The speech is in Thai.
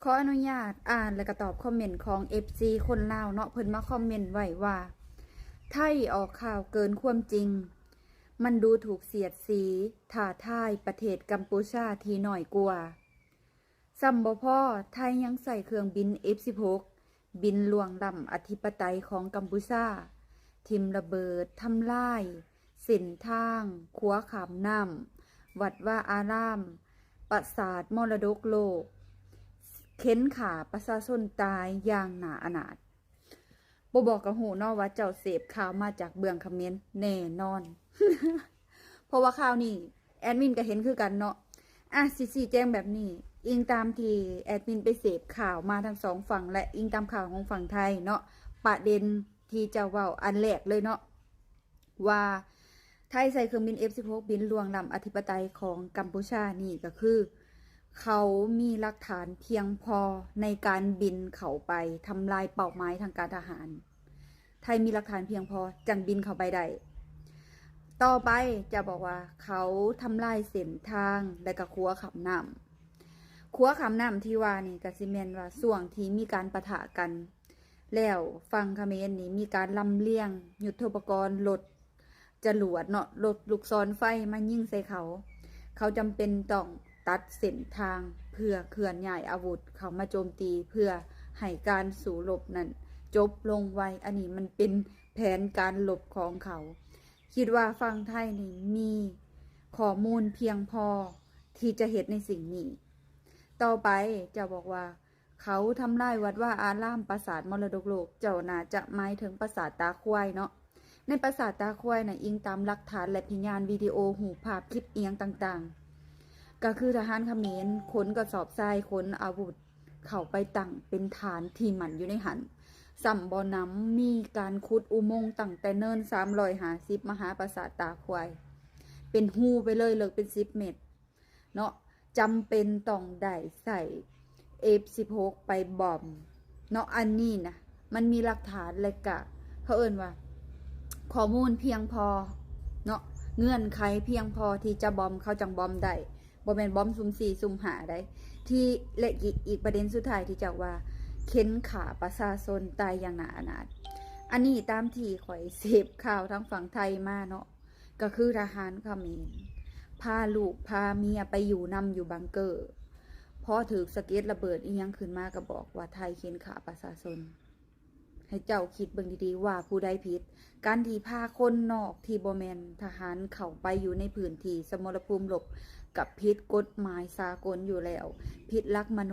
ขออนุญาตอ่านและก็ตอบคอมเมนต์ของ FC คนลาวเนาะเพิ่นมาคอมเมนต์ไว้ว่าไทยออกข่าวเกินความจริงมันดูถูกเสียดสีท้าทายประเทศกัมพูชาที่น้อยกว่าซ้ำบ่พอไทยยังใส่เครื่องบิน F16 บินล่วงล้ำอธิปไตยของกัมพูชาทิ่มระเบิดทำลายเส้นทางขัวขามน้ำวัดว่าอารามปราสาทมรดกโลกเค้นขาประชาชนตายอย่างหนาอนาถบ่บอกกับหูเนาะว่าเจ้าเสพข่าวมาจากเบื้องคอมเมนต์แน่นอน เพราะว่าข่าวนี้แอดมินก็เห็นคือกันเนาะสิแจ้งแบบนี้อิงตามที่แอดมินไปเสพข่าวมาทั้งสองฝั่งและอิงตามข่าวของฝั่งไทยเนาะประเด็นที่จะเว้าอันแรกเลยเนาะว่าไทยใส่เครื่องบิน F16 บินล่วงล้ำอธิปไตยของกัมพูชานี่ก็คือเขามีหลักฐานเพียงพอในการบินเข้าไปทำลายเป้าหมายทางการทหารไทยมีหลักฐานเพียงพอจังบินเข้าไปได้ต่อไปจะบอกว่าเขาทำลายเส้นทางและก็ขัวขามน้ำขัวขามน้ำที่ว่านี่ก็สิแม่นว่าช่วงที่มีการปะทะกันแล้วฝั่งเขมรนี่มีการลำเลียงยุทโธปกรณ์รถจรวดเนาะรถลูกศรไฟมายิงใส่เขาจำเป็นต้องตัดเส้นทางเพื่อเคลื่อนย้ายอาวุธเขามาโจมตีเพื่อให้การสู้รบนั้นจบลงไวอันนี้มันเป็นแผนการรบของเขาคิดว่าฝั่งไทยนี่มีข้อมูลเพียงพอที่จะเฮ็ดในสิ่งนี้ต่อไปจะบอกว่าเขาทำลายวัดว่าอารามปราสาทมรดกโลกเจ้าน่าจะหมายถึงปราสาทตาควายเนาะในปราสาทตาควายน่ะอิงตามหลักฐานและพยานวิดีโอหูภาพคลิปเอียงต่างๆก็คือทหารเขมรขนกระสอบทรายขนอาวุธเข้าไปตั้งเป็นฐานที่มันอยู่ในหันสัมบ่อน้ำมีการขุดอุโมงค์ตั้งแต่เนิน350มหาปราสาทตาควายเป็นหูไปเลยเลิกเป็น10 เมตรเนาะจำเป็นต้องได้ใส่ F16 ไปบอมเนาะอันนี้นะมันมีหลักฐานเลยกะเขาเอิ้นว่าข้อมูลเพียงพอเนาะเงื่อนไขเพียงพอที่จะบอมเขาจังบอมได้บ่แม่นบอมซุ่ม4ซุ่ม5ได้ที่และอีกประเด็นสุดท้ายที่จะว่าเค้นขาประชาชนตายอย่างหนาอนาถอันนี้ตามที่ข่อยเสพข่าวทั้งฝั่งไทยมาเนาะก็คือทหารเขมรพาลูกพาเมียไปอยู่นำอยู่บังเกอร์พอถือสะเก็ดระเบิดอีหยังขึ้นมาก็บอกว่าไทยเค้นขาประชาชนให้เจ้าคิดเบิ่งดีๆว่าผู้ใดผิดการที่พาคนนอกที่บ่แม่นทหารเข้าไปอยู่ในพื้นที่สมรภูมิรบกับผิดกฎหมายสากลอยู่แล้วผิดหลักมนุ